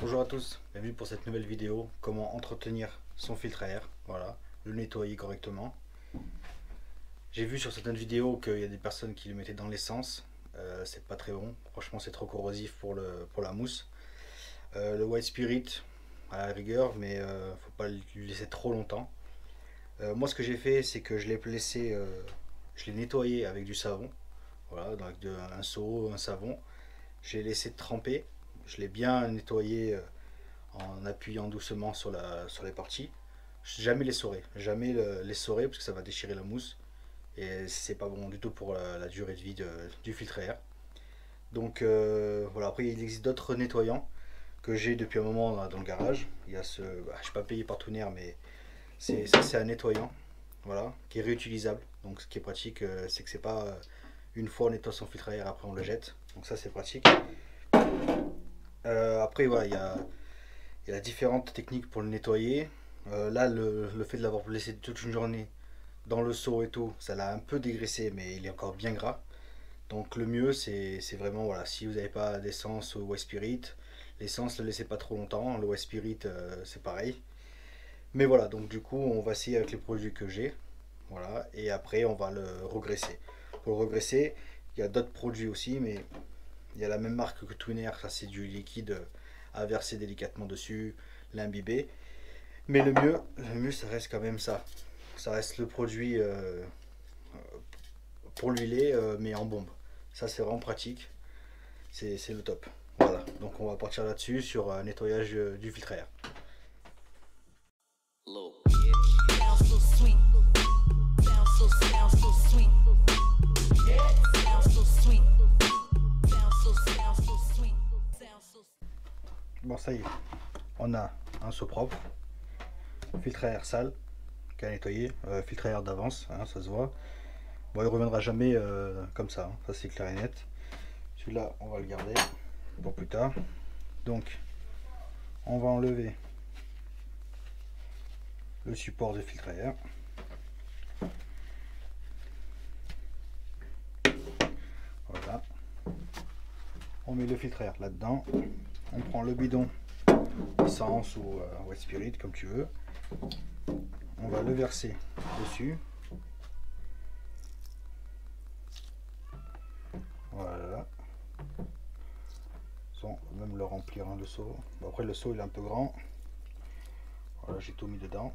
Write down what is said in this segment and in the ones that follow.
Bonjour à tous, bienvenue pour cette nouvelle vidéo, comment entretenir son filtre à air, voilà, le nettoyer correctement. J'ai vu sur certaines vidéos qu'il y a des personnes qui le mettaient dans l'essence, c'est pas très bon, franchement c'est trop corrosif pour la mousse. Le White Spirit à la rigueur, mais faut pas le laisser trop longtemps. Moi ce que j'ai fait c'est que je l'ai laissé, je l'ai nettoyé avec du savon, voilà, avec un seau, un savon. Je l'ai laissé tremper, je l'ai bien nettoyé en appuyant doucement sur les parties. Jamais les essorer, jamais les essorer parce que ça va déchirer la mousse et c'est pas bon du tout pour la durée de vie du filtre à air. Donc voilà, après il existe d'autres nettoyants que j'ai depuis un moment dans le garage. Il y a je suis pas payé par Tuner, mais c'est un nettoyant, voilà, qui est réutilisable. Donc ce qui est pratique, c'est que c'est pas une fois on nettoie son filtre à air, après on le jette. Donc ça c'est pratique. Après voilà, il y a différentes techniques pour le nettoyer. Là, le fait de l'avoir laissé toute une journée dans le seau et tout, ça l'a un peu dégraissé, mais il est encore bien gras. Donc le mieux, c'est vraiment, voilà, si vous n'avez pas d'essence ou West Spirit, l'essence, ne le laissez pas trop longtemps. Le West Spirit, c'est pareil. Mais voilà, donc du coup, on va essayer avec les produits que j'ai. Voilà, et après, on va le regraisser. Pour le regraisser, il y a d'autres produits aussi, mais il y a la même marque que Twinner, ça c'est du liquide à verser délicatement dessus, l'imbiber. Mais le mieux, ça reste quand même ça. Ça reste le produit pour l'huiler, mais en bombe. Ça, c'est vraiment pratique. C'est le top. Voilà, donc on va partir là-dessus sur un nettoyage du filtre à air. Bon, ça y est, on a un seau propre, filtre à air sale, qu'à nettoyer, filtre à air d'avance, hein, ça se voit. Bon, il reviendra jamais comme ça, hein, ça c'est clair et net. Celui-là, on va le garder pour plus tard. Donc, on va enlever le support de filtre à air. Voilà. On met le filtre à air là-dedans. On prend le bidon essence ou White Spirit, comme tu veux. On va le verser dessus. Voilà. On va même le remplir, hein, le seau. Bon, après, le seau il est un peu grand. Voilà, j'ai tout mis dedans.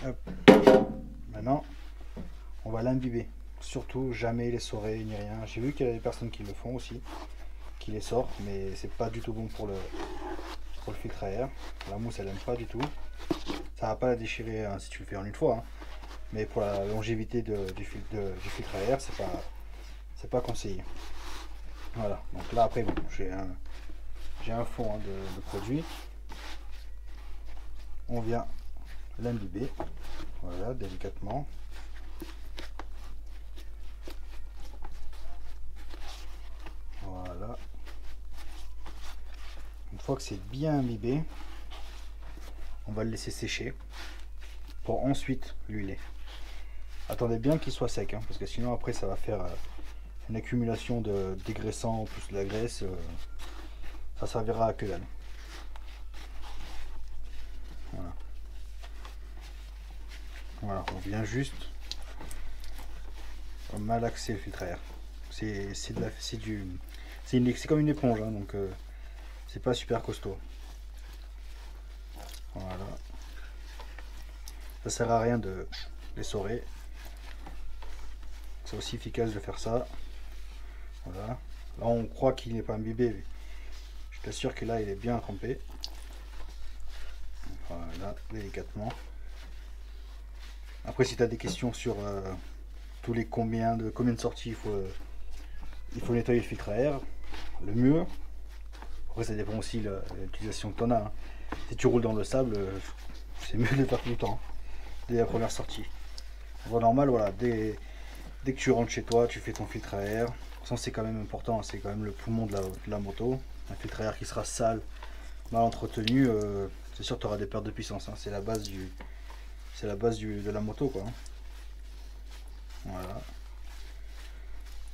Hop. Maintenant, on va l'imbiber. Surtout jamais les essorer ni rien. J'ai vu qu'il y a des personnes qui le font aussi, qui les sortent, mais c'est pas du tout bon pour le filtre à air. La mousse elle aime pas du tout. Ça va pas la déchirer hein, si tu le fais en une fois, hein. Mais pour la longévité du filtre à air, c'est pas conseillé. Voilà. Donc là après bon, j'ai un fond hein, de produit. On vient l'imbiber. Voilà, délicatement. Voilà. Une fois que c'est bien imbibé, on va le laisser sécher pour ensuite l'huiler. Attendez bien qu'il soit sec, hein, parce que sinon après ça va faire une accumulation de dégraissant plus de la graisse. Ça servira à que dalle. Voilà. Voilà, on vient juste malaxer le filtre à air. C'est comme une éponge, hein, donc c'est pas super costaud. Voilà. Ça sert à rien de l'essorer. C'est aussi efficace de faire ça. Voilà. Là on croit qu'il n'est pas imbibé. Je t'assure que là il est bien trempé. Voilà, délicatement. Après si tu as des questions sur tous les combien de sorties il faut nettoyer le filtre à air, le mieux. Après ça dépend aussi de l'utilisation que tu en as. Hein. Si tu roules dans le sable, c'est mieux de le faire tout le temps, dès la première sortie. En voie normale, voilà, dès que tu rentres chez toi, tu fais ton filtre à air. Ça c'est quand même important, c'est quand même le poumon de la moto. Un filtre à air qui sera sale, mal entretenu, c'est sûr que tu auras des pertes de puissance. Hein. C'est la base de la moto, quoi. Voilà.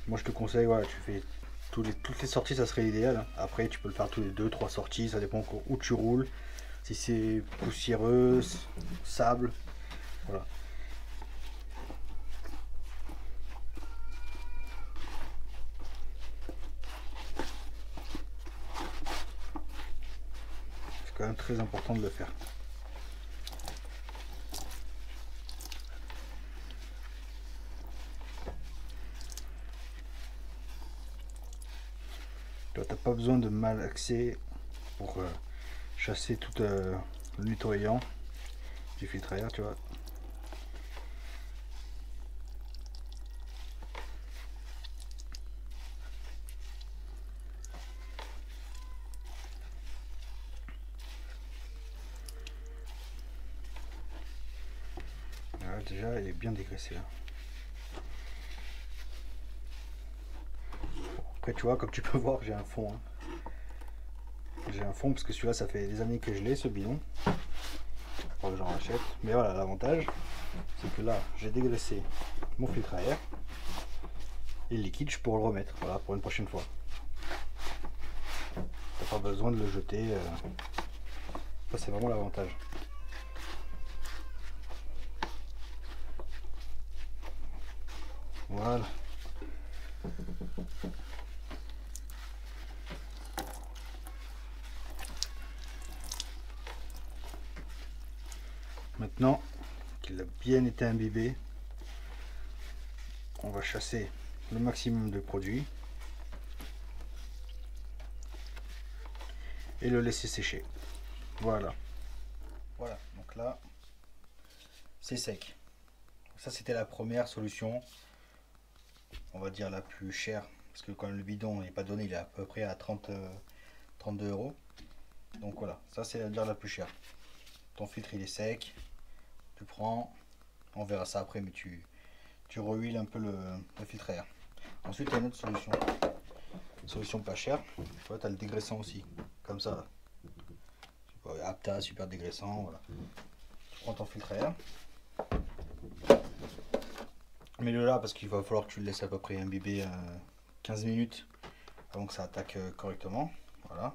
Moi je te conseille, voilà, tu fais toutes les sorties, ça serait l'idéal, hein. Après tu peux le faire tous les 2-3 sorties, ça dépend où tu roules. Si c'est poussiéreux, sable, voilà. C'est quand même très important de le faire. Tu n'as pas besoin de malaxer pour chasser tout le nettoyant du filtre à air, tu vois. Voilà, déjà il est bien dégraissé là. Après tu vois, comme tu peux voir, j'ai un fond, hein. J'ai un fond parce que celui-là ça fait des années que je l'ai, ce bidon. Faut que j'en rachète. Mais voilà, l'avantage c'est que là j'ai dégraissé mon filtre à air. Et le liquide je pourrais le remettre, voilà, pour une prochaine fois. T'as pas besoin de le jeter. Ça c'est vraiment l'avantage. Voilà. Maintenant qu'il a bien été imbibé, on va chasser le maximum de produits et le laisser sécher. Voilà. Voilà, donc là c'est sec. Ça c'était la première solution, on va dire la plus chère, parce que quand le bidon n'est pas donné, il est à peu près à 32 euros. Donc voilà, ça c'est la plus chère. Ton filtre il est sec, tu prends, on verra ça après, mais tu rehuiles un peu le filtre à air. Ensuite il y a une autre solution pas chère, tu vois, tu as le dégraissant aussi, comme ça. Apta, super dégraissant, voilà. Tu prends ton filtre à air, mets-le là parce qu'il va falloir que tu le laisses à peu près imbiber 15 minutes avant que ça attaque correctement. Voilà.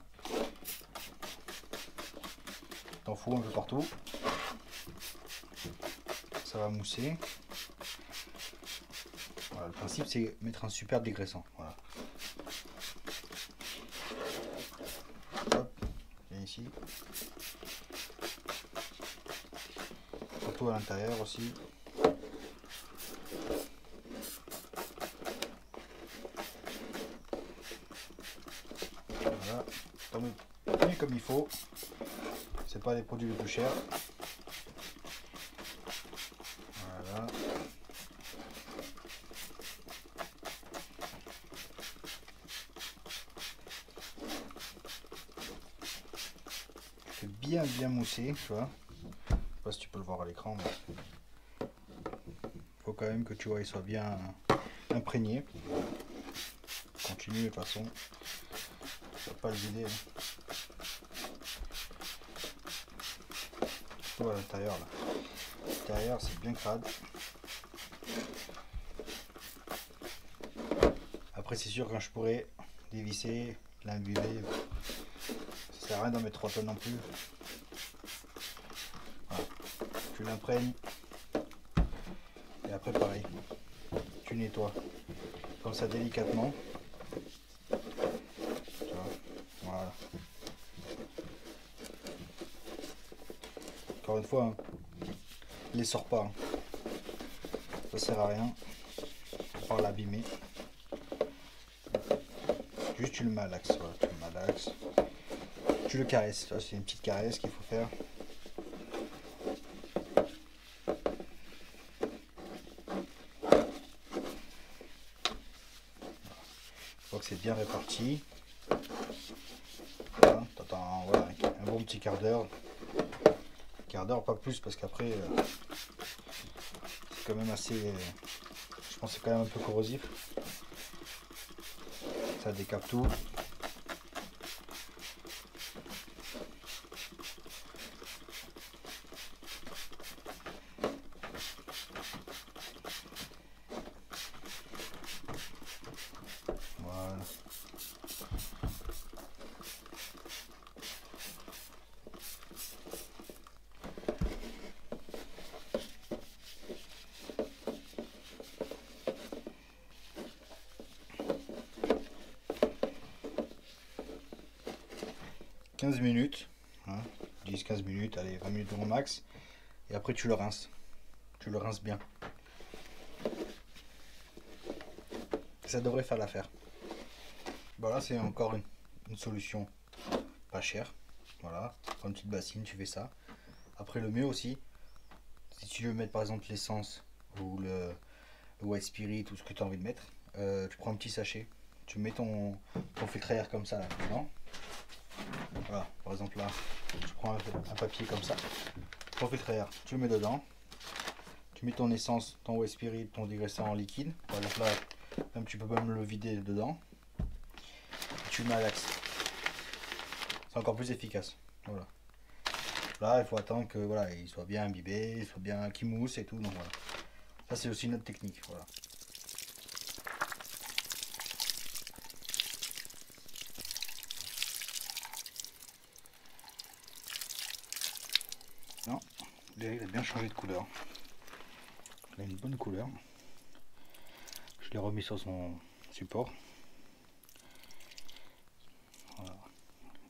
T'en fous un peu partout. Ça va mousser. Voilà, le principe c'est mettre un super dégraissant. Voilà. Hop, viens ici. Surtout à l'intérieur aussi. Voilà. T'en mets comme il faut. C'est pas les produits les plus chers. Voilà. C'est bien moussé, tu vois. Je sais pas si tu peux le voir à l'écran, mais faut quand même que tu vois il soit bien imprégné. Continue de toute façon. Tu vas pas le vider. Surtout à l'intérieur là. L'intérieur c'est bien crade. Après c'est sûr quand je pourrais dévisser, l'imbiber, ça sert à rien d'en mettre 3 tonnes non plus. Voilà. Tu l'imprègnes et après pareil, tu nettoies comme ça délicatement. Tu vois. Voilà. Encore une fois, hein, les sors pas, hein. Ça sert à rien, faut pas l'abîmer. Juste tu le malaxes, voilà, tu le malaxes. Tu le caresses, c'est une petite caresse qu'il faut faire. Une fois que c'est bien réparti, voilà, t'attends voilà, un bon petit quart d'heure. Pas plus parce qu'après c'est quand même assez, je pense que c'est quand même un peu corrosif. Ça décape tout. 15 minutes, hein, 10-15 minutes, allez 20 minutes au max, et après tu le rinces bien. Ça devrait faire l'affaire. Voilà, c'est encore une solution pas chère. Voilà, prends une petite bassine, tu fais ça. Après, le mieux aussi, si tu veux mettre par exemple l'essence ou le white spirit ou ce que tu as envie de mettre, tu prends un petit sachet, tu mets ton filtre à air comme ça là dedans. Voilà, par exemple là, tu prends un papier comme ça, ton filtre à air, tu le mets dedans, tu mets ton essence, ton white spirit, ton dégraissant en liquide. Par exemple là, même tu peux même le vider dedans. Tu le mets à l'axe. C'est encore plus efficace. Voilà. Là, il faut attendre que voilà, il soit bien imbibé, il soit bien qu'il mousse et tout. Donc voilà. Ça c'est aussi notre technique. Voilà. Non, il a bien changé de couleur. Il a une bonne couleur. Je l'ai remis sur son support. Voilà.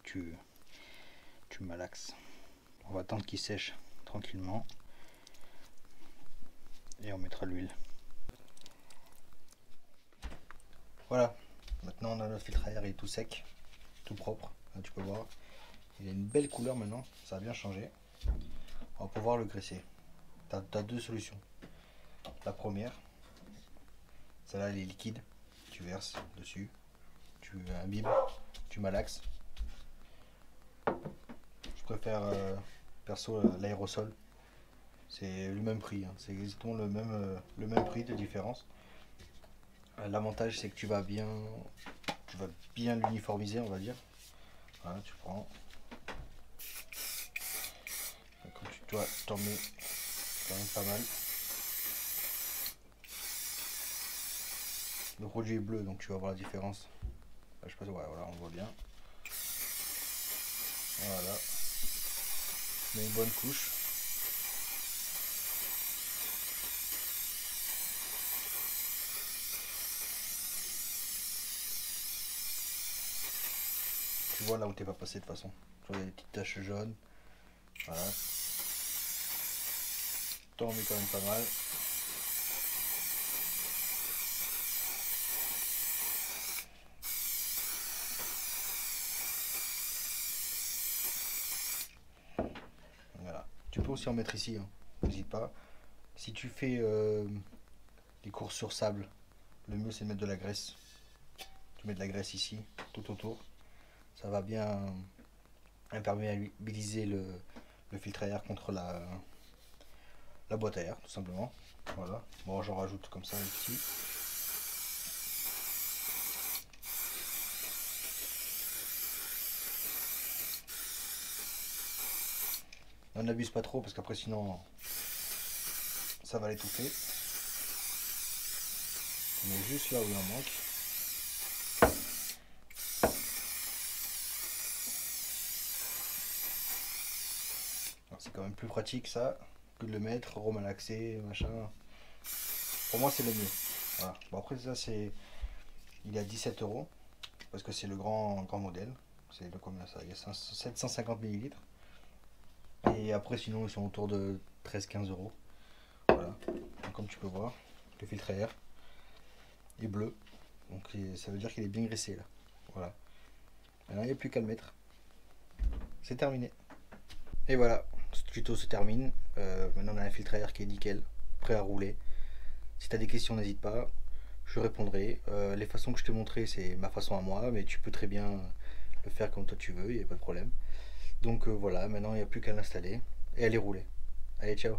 Tu malaxes. On va attendre qu'il sèche tranquillement. Et on mettra l'huile. Voilà. Maintenant on a notre filtre à air, il est tout sec, tout propre. Là, tu peux voir. Il a une belle couleur maintenant. Ça a bien changé. On va pouvoir le graisser. Tu as deux solutions. La première, celle-là elle est liquide. Tu verses dessus. Tu imbibes. Tu malaxes. Je préfère perso l'aérosol. C'est le même prix. Hein. C'est exactement le même prix de différence. L'avantage c'est que tu vas bien l'uniformiser, on va dire. Voilà, tu prends. Quand tu t'en mets quand même pas mal. Le produit est bleu, donc tu vas voir la différence. Je sais pas, ouais, voilà, on voit bien. Voilà. Je mets une bonne couche. Tu vois là où t'es pas passé de toute façon. Tu vois, il y a des petites taches jaunes. Voilà. T'en mets quand même pas mal. Voilà. Tu peux aussi en mettre ici, hein. N'hésite pas. Si tu fais des courses sur sable, le mieux c'est de mettre de la graisse. Tu mets de la graisse ici, tout autour. Ça va bien imperméabiliser le filtre à air contre la boîte à air, tout simplement. Voilà. Bon, j'en rajoute comme ça ici. On n'abuse pas trop parce qu'après sinon ça va l'étouffer. On met juste là où il en manque. C'est quand même plus pratique ça que de le mettre, remalaxer, machin. Pour moi c'est le mieux. Voilà. Bon après ça c'est. Il est à 17 € parce que c'est le grand modèle. C'est de combien ça? Il y a 750 ml. Et après sinon ils sont autour de 13-15 €. Voilà. Donc, comme tu peux voir, le filtre à air est bleu. Donc ça veut dire qu'il est bien graissé là. Voilà. Maintenant il n'y a plus qu'à le mettre. C'est terminé. Et voilà, ce tuto se termine. Maintenant on a un filtre à air qui est nickel, prêt à rouler. Si tu as des questions, n'hésite pas, je répondrai. Les façons que je t'ai montré, c'est ma façon à moi, mais tu peux très bien le faire comme toi tu veux, il n'y a pas de problème. Donc voilà, maintenant il n'y a plus qu'à l'installer et à les rouler. Allez, ciao!